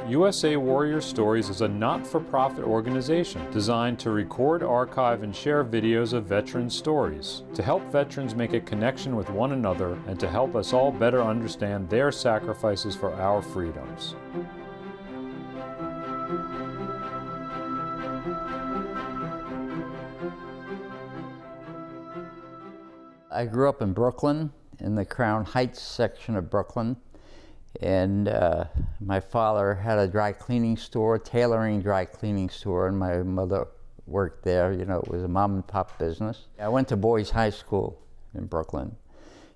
USA Warrior Stories is a not-for-profit organization designed to record, archive, and share videos of veteran stories, to help veterans make a connection with one another and to help us all better understand their sacrifices for our freedoms. I grew up in Brooklyn, in the Crown Heights section of Brooklyn, and my father had a dry cleaning store, tailoring dry cleaning store, and my mother worked there. You know, it was a mom and pop business. I went to boys' high school in Brooklyn,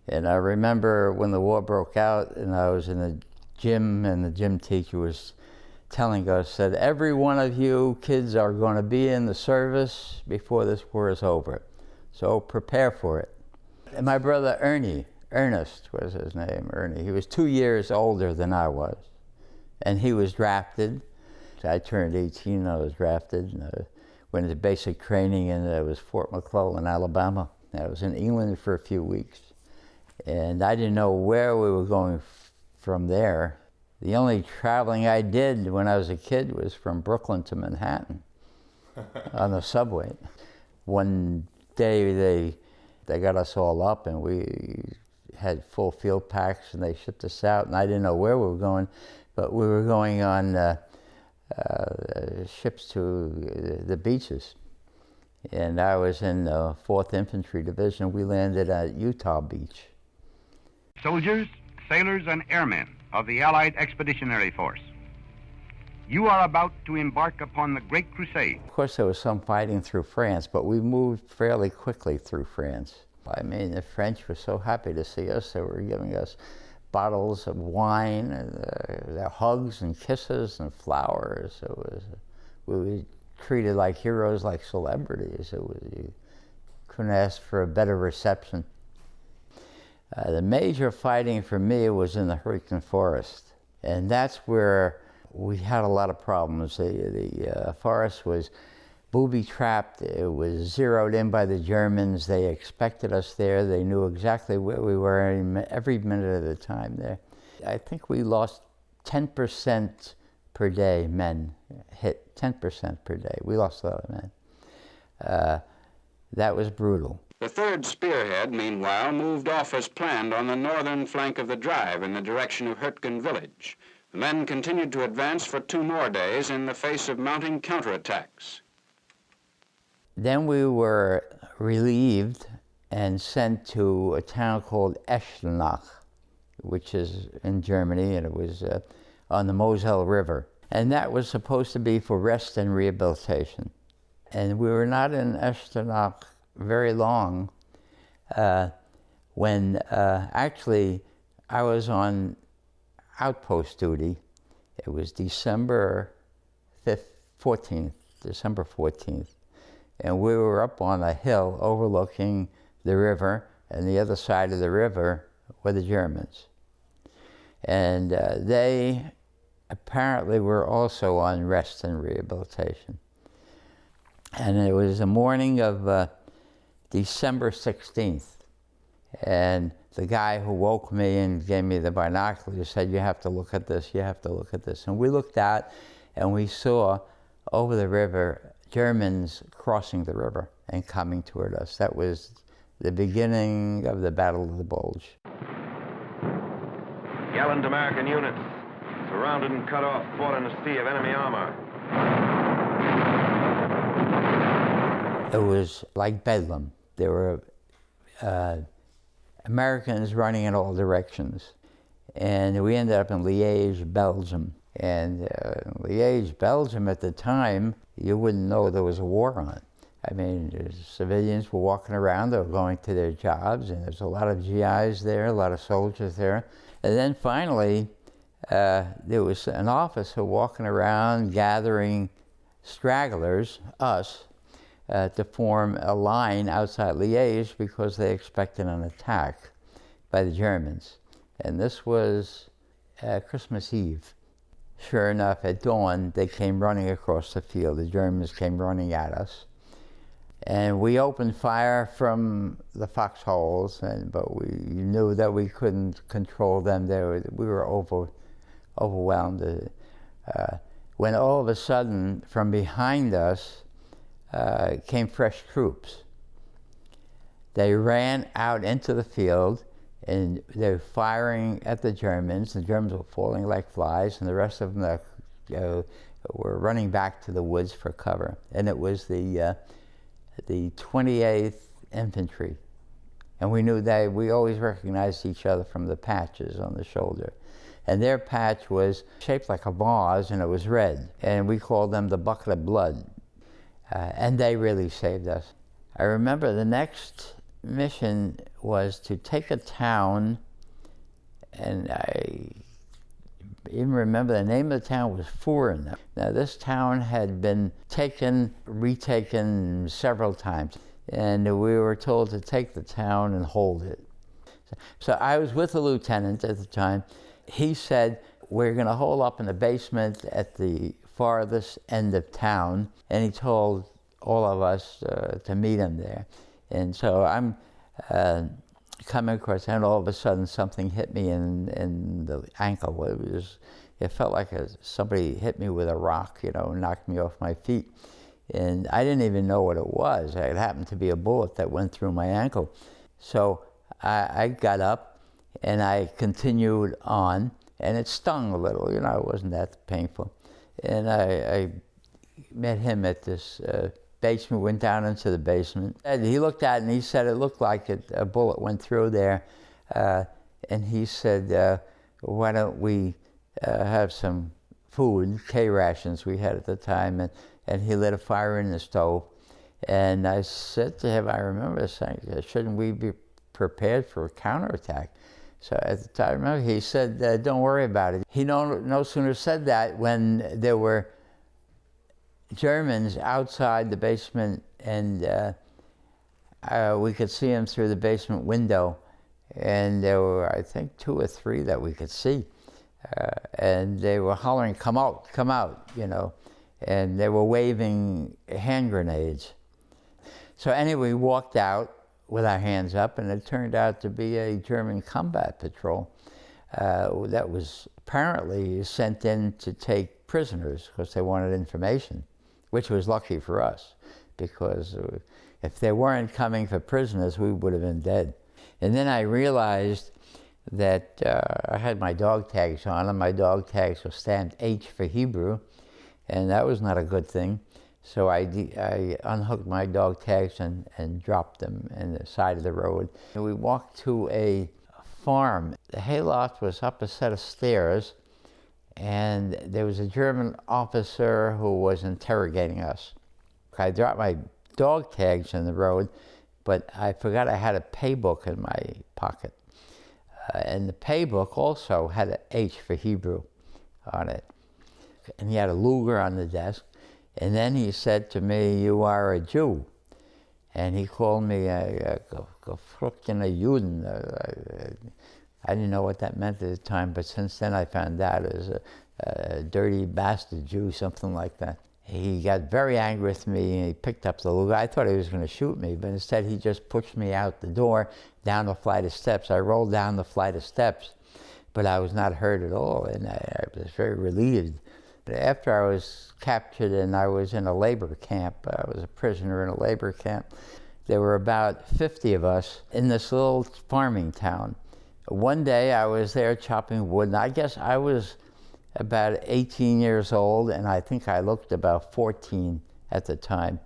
and I remember when the war broke out and I was in the gym, and the gym teacher was telling us, said, every one of you kids are going to be in the service before this war is over, so prepare for it. And my brother Ernie, Ernest was his name, Ernie. He was 2 years older than I was, and he was drafted. So I turned 18 and I was drafted, and I went into basic training, and it was Fort McClellan, Alabama. I was in England for a few weeks, and I didn't know where we were going from there. The only traveling I did when I was a kid was from Brooklyn to Manhattan on the subway. One day they got us all up, and we had full field packs, and they shipped us out, and I didn't know where we were going, but we were going on ships to the beaches. And I was in the 4th Infantry Division. We landed at Utah Beach. Soldiers, sailors, and airmen of the Allied Expeditionary Force, you are about to embark upon the Great Crusade. Of course, there was some fighting through France, but we moved fairly quickly through France. I mean, the French were so happy to see us. They were giving us bottles of wine, and their hugs and kisses and flowers. We were treated like heroes, like celebrities. You couldn't ask for a better reception. The major fighting for me was in the Hürtgen Forest, and that's where we had a lot of problems. The forest was booby-trapped. It was zeroed in by the Germans. They expected us there. They knew exactly where we were every minute of the time there. I think we lost 10% per day, men hit 10% per day. We lost a lot of men. That was brutal. The 3rd Spearhead, meanwhile, moved off as planned on the northern flank of the drive in the direction of Hürtgen village. The men continued to advance for 2 more days in the face of mounting counterattacks. Then we were relieved and sent to a town called Stalag, which is in Germany, and it was on the Moselle River. And that was supposed to be for rest and rehabilitation. And we were not in Stalag very long when actually I was on outpost duty. It was December 14th, and we were up on a hill overlooking the river, and the other side of the river were the Germans. And they apparently were also on rest and rehabilitation. And it was the morning of December 16th, and the guy who woke me and gave me the binoculars said, you have to look at this, you have to look at this. And we looked out, and we saw over the river Germans crossing the river and coming toward us. That was the beginning of the Battle of the Bulge. Gallant American units, surrounded and cut off, fought in a sea of enemy armor. It was like bedlam. There were Americans running in all directions. And we ended up in Liège, Belgium. And Liège, Belgium at the time, you wouldn't know there was a war on. I mean, civilians were walking around, they were going to their jobs, and there's a lot of GIs there, a lot of soldiers there. And then finally, there was an officer walking around gathering stragglers, us, to form a line outside Liège because they expected an attack by the Germans. And this was Christmas Eve. Sure enough, at dawn, they came running across the field. The Germans came running at us. And we opened fire from the foxholes, but we knew that we couldn't control them. We were overwhelmed. when all of a sudden, from behind us, came fresh troops. They ran out into the field, and they were firing at the Germans. The Germans were falling like flies, and the rest of them were running back to the woods for cover. And it was the 28th Infantry. And we knew we always recognized each other from the patches on the shoulder. And their patch was shaped like a vase, and it was red. And we called them the bucket of blood. And they really saved us. I remember the next mission was to take a town, and I even remember the name of the town was Furen. Now this town had been retaken several times, and we were told to take the town and hold it. So I was with a lieutenant at the time. He said, we're going to hole up in the basement at the farthest end of town, and he told all of us to meet him there. And so I'm coming across, and all of a sudden something hit me in the ankle. It felt like somebody hit me with a rock, knocked me off my feet. And I didn't even know what it was. It happened to be a bullet that went through my ankle. So I got up and I continued on, and it stung a little, it wasn't that painful. And I met him at this basement, went down into the basement. And he looked at it and he said it looked like a bullet went through there. And he said, why don't we have some food, K-rations we had at the time, and he lit a fire in the stove. And I said to him, I remember saying, shouldn't we be prepared for a counterattack? So at the time, I remember he said, don't worry about it. He no sooner said that when there were Germans outside the basement, and we could see them through the basement window. And there were, I think, 2 or 3 that we could see. And they were hollering, come out, and they were waving hand grenades. So anyway, we walked out with our hands up, and it turned out to be a German combat patrol that was apparently sent in to take prisoners because they wanted information, which was lucky for us, because if they weren't coming for prisoners, we would have been dead. And then I realized that I had my dog tags on, and my dog tags were stamped H for Hebrew, and that was not a good thing. So I unhooked my dog tags and dropped them in the side of the road. And we walked to a farm. The hayloft was up a set of stairs, and there was a German officer who was interrogating us. I dropped my dog tags in the road, but I forgot I had a pay book in my pocket. And the pay book also had an H for Hebrew on it. And he had a Luger on the desk. And then he said to me, you are a Jew. And he called me a gefruchtene Juden. I didn't know what that meant at the time, but since then I found out it was a dirty bastard Jew, something like that. He got very angry with me, and he picked up the Luger. I thought he was going to shoot me, but instead he just pushed me out the door, down the flight of steps. I rolled down the flight of steps, but I was not hurt at all, and I was very relieved. But after I was captured and I was in a labor camp, I was a prisoner in a labor camp, there were about 50 of us in this little farming town. One day I was there chopping wood, and I guess I was about 18 years old, and I think I looked about 14 at the time.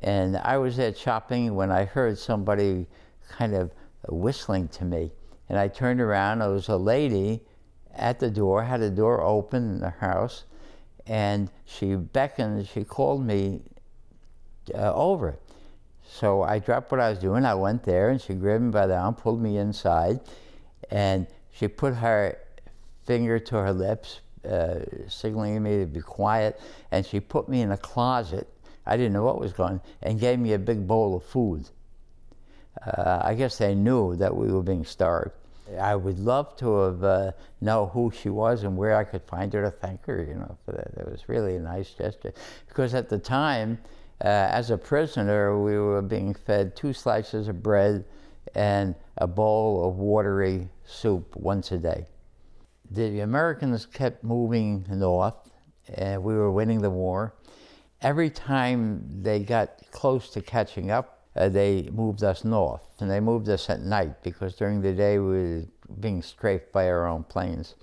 And I was there chopping when I heard somebody kind of whistling to me. And I turned around, there was a lady at the door, had the door open in the house, and she beckoned, she called me over. So I dropped what I was doing, I went there, and she grabbed me by the arm, pulled me inside, and she put her finger to her lips, signaling me to be quiet, and she put me in a closet. I didn't know what was going on, and gave me a big bowl of food. I guess they knew that we were being starved. I would love to have know who she was and where I could find her to thank her, for that. It was really a nice gesture. Because at the time, as a prisoner, we were being fed 2 slices of bread and a bowl of watery soup once a day. The Americans kept moving north, and we were winning the war. Every time they got close to catching up, they moved us north, and they moved us at night because during the day we were being strafed by our own planes.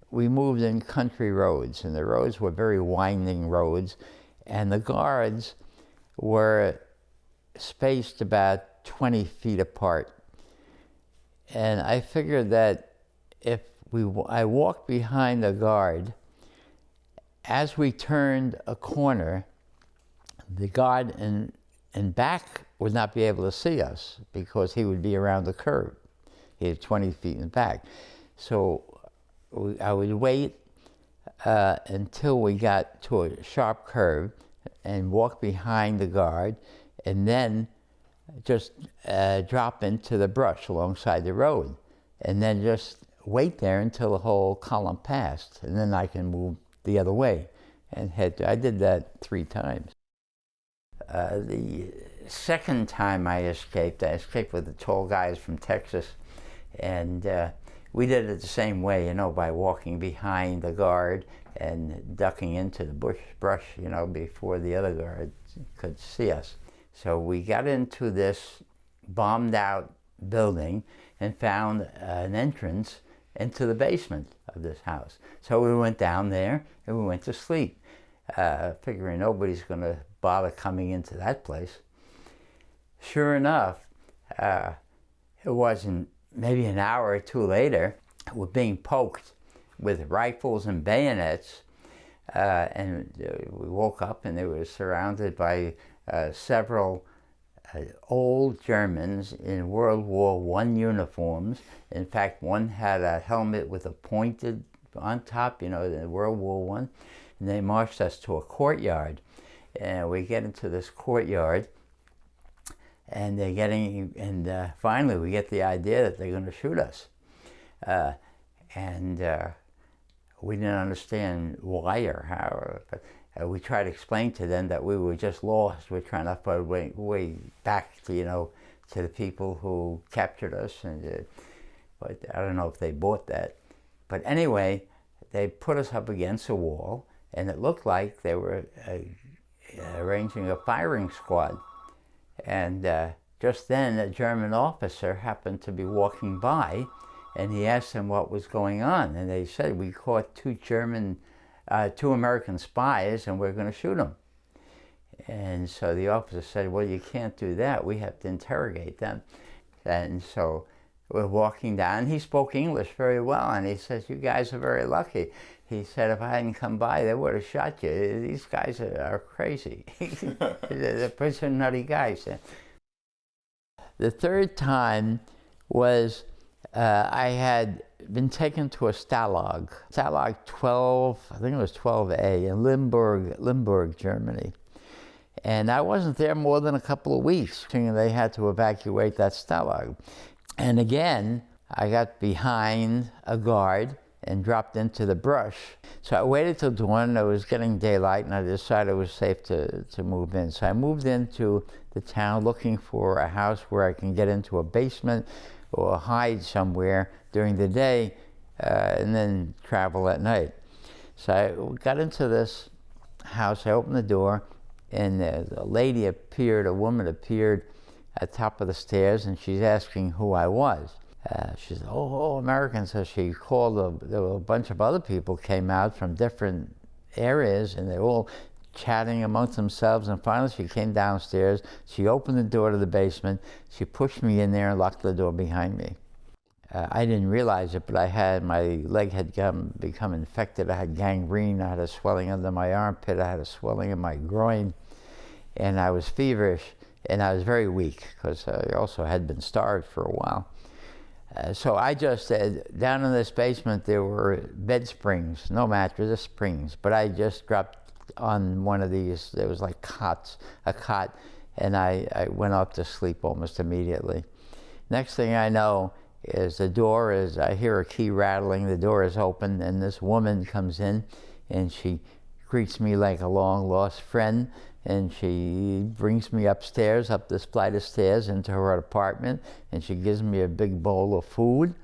We moved in country roads, and the roads were very winding roads, and the guards were spaced about 20 feet apart. And I figured that if I walked behind the guard, as we turned a corner, the guard in back would not be able to see us because he would be around the curve. He had 20 feet in back. So I would wait until we got to a sharp curve and walk behind the guard, and then just drop into the brush alongside the road, and then just wait there until the whole column passed, and then I can move the other way and head. I did that 3 times. The second time I escaped with the tall guys from Texas, and we did it the same way, you know, by walking behind the guard and ducking into the brush, you know, before the other guard could see us. So we got into this bombed out building and found an entrance into the basement of this house. So we went down there and we went to sleep, figuring nobody's going to bother coming into that place. Sure enough, it wasn't maybe an hour or 2 later, we're being poked with rifles and bayonets, and we woke up and they were surrounded by several old Germans in World War I uniforms. In fact, one had a helmet with a pointed on top, you know, in World War I. And they marched us to a courtyard. And we get into this courtyard, and finally we get the idea that they're going to shoot us. We didn't understand why or how, but we tried to explain to them that we were just lost. We're trying to find our way back to, you know, to the people who captured us, but I don't know if they bought that. But anyway, they put us up against a wall, and it looked like they were arranging a firing squad. And just then, a German officer happened to be walking by, and he asked them what was going on. And they said, we caught 2 American spies, and we're going to shoot them. And so the officer said, well, you can't do that. We have to interrogate them. And so we're walking down. He spoke English very well, and he says, you guys are very lucky. He said, if I hadn't come by, they would have shot you. These guys are crazy. They're pretty nutty guys. The third time was I had been taken to a Stalag. Stalag 12, I think it was 12A in Limburg, Germany. And I wasn't there more than a couple of weeks. They had to evacuate that Stalag. And again, I got behind a guard and dropped into the brush. So I waited till dawn. It was getting daylight, and I decided it was safe to move in. So I moved into the town looking for a house where I can get into a basement or hide somewhere during the day and then travel at night. So I got into this house. I opened the door, and a woman appeared at the top of the stairs, and she's asking who I was. She said, oh, Americans. So she called, there were a bunch of other people came out from different areas, and they were all chatting amongst themselves, and finally she came downstairs. She opened the door to the basement. She pushed me in there and locked the door behind me. I didn't realize it, but my leg had become infected. I had gangrene. I had a swelling under my armpit. I had a swelling in my groin, and I was feverish, and I was very weak because I also had been starved for a while. So I just, down in this basement, there were bed springs, no mattress, just springs. But I just dropped on one of these, there was like a cot, and I went off to sleep almost immediately. Next thing I know is I hear a key rattling, the door is open, and this woman comes in, and she greets me like a long-lost friend, and she brings me upstairs, up this flight of stairs into her apartment, and she gives me a big bowl of food,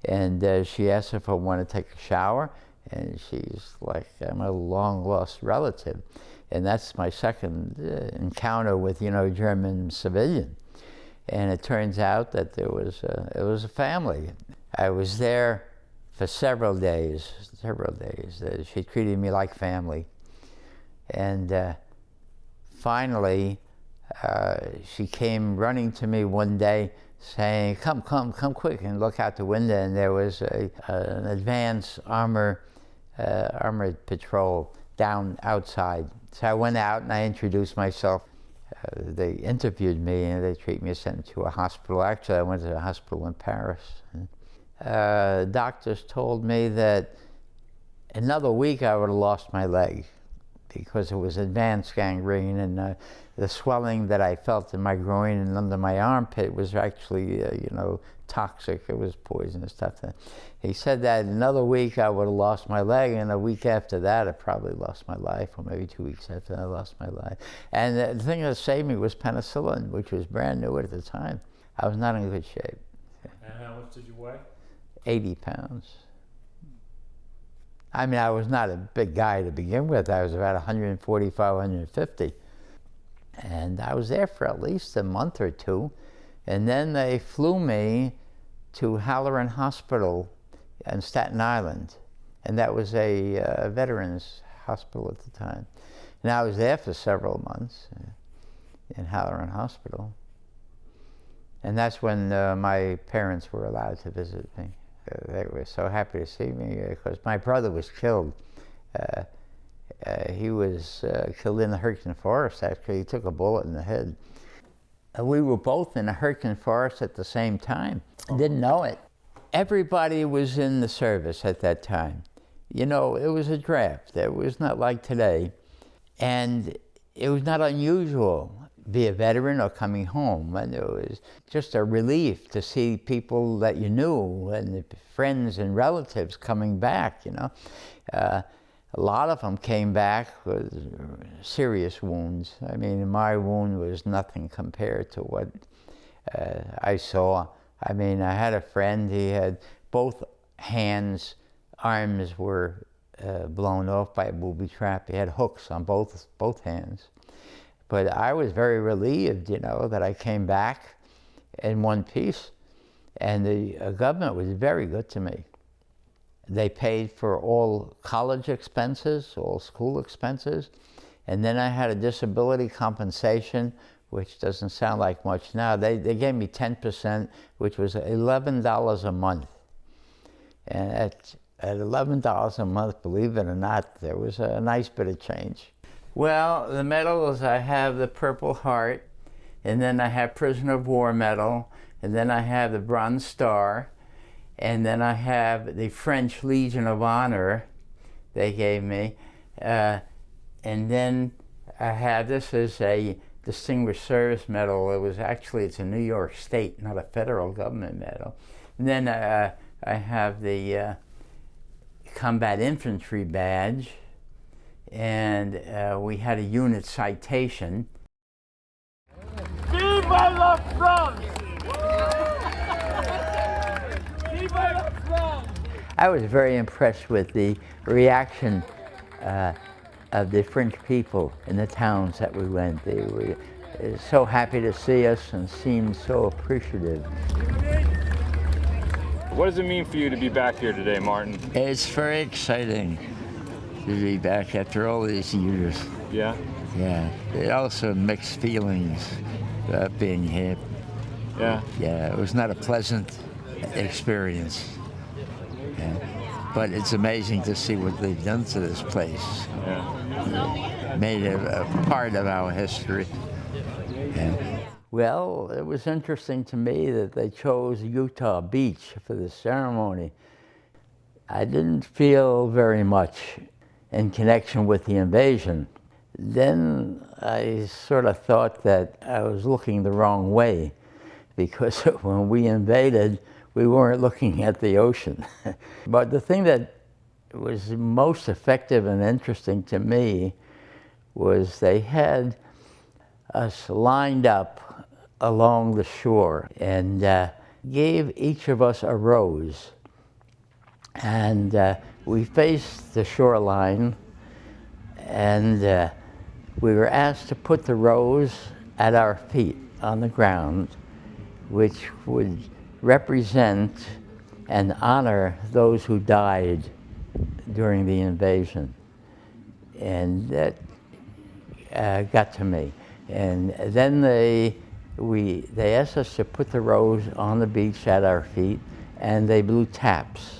and she asks if I want to take a shower, and she's like, I'm a long-lost relative. And that's my second encounter with, you know, German civilian. And it turns out that it was a family. I was there for several days. She treated me like family. And finally, she came running to me one day saying, come quick, and look out the window, and there was an advanced armored patrol down outside. So I went out and I introduced myself. They interviewed me and they treated me, sent me to a hospital. Actually, I went to a hospital in Paris. Doctors told me that another week I would have lost my leg because it was advanced gangrene, and the swelling that I felt in my groin and under my armpit was actually, you know, toxic. It was poisonous stuff. He said that another week I would have lost my leg, and a week after that I probably lost my life, or maybe 2 weeks after that I lost my life. And the thing that saved me was penicillin, which was brand new at the time. I was not in good shape. And how much did you weigh? 80 pounds. I mean, I was not a big guy to begin with. I was about 145, 150. And I was there for at least a month or two. And then they flew me to Halloran Hospital in Staten Island. And that was a veterans hospital at the time. And I was there for several months in Halloran Hospital. And that's when my parents were allowed to visit me. They were so happy to see me because my brother was killed. He was killed in the Hürtgen Forest, actually. He took a bullet in the head. We were both in the Hürtgen Forest at the same time. Didn't know it. Everybody was in the service at that time. You know, it was a draft. It was not like today. And it was not unusual to be a veteran or coming home. And it was just a relief to see people that you knew and friends and relatives coming back, you know. A lot of them came back with serious wounds. I mean, my wound was nothing compared to what I saw. I mean, I had a friend, he had both hands, arms were blown off by a booby trap. He had hooks on both hands. But I was very relieved, you know, that I came back in one piece. And the government was very good to me. They paid for all college expenses, all school expenses. And then I had a disability compensation, which doesn't sound like much now. They gave me 10%, which was $11 a month. And at $11 a month, believe it or not, there was a nice bit of change. Well, the medals, I have the Purple Heart, and then I have Prisoner of War Medal, and then I have the Bronze Star, and then I have the French Legion of Honor they gave me. And then I have, this is a Distinguished Service Medal. It was actually, it's a New York State, not a federal government medal. And then I have the Combat Infantry Badge, and we had a unit citation. Vive la France! Vive la France! I was very impressed with the reaction of the French people in the towns that we went. They were so happy to see us and seemed so appreciative. What does it mean for you to be back here today, Martin? It's very exciting to be back after all these years. Yeah? Yeah. It also mixed feelings about being here. Yeah? Yeah, it was not a pleasant experience. Yeah. But it's amazing to see what they've done to this place. Yeah. Made it a part of our history. Yeah. Well, it was interesting to me that they chose Utah Beach for the ceremony. I didn't feel very much in connection with the invasion. Then I sort of thought that I was looking the wrong way, because when we invaded, we weren't looking at the ocean. But the thing that was most effective and interesting to me was they had us lined up along the shore and gave each of us a rose. And We faced the shoreline, and we were asked to put the rose at our feet on the ground, which would represent and honor those who died during the invasion. And that got to me. And then they asked us to put the rose on the beach at our feet, and they blew taps.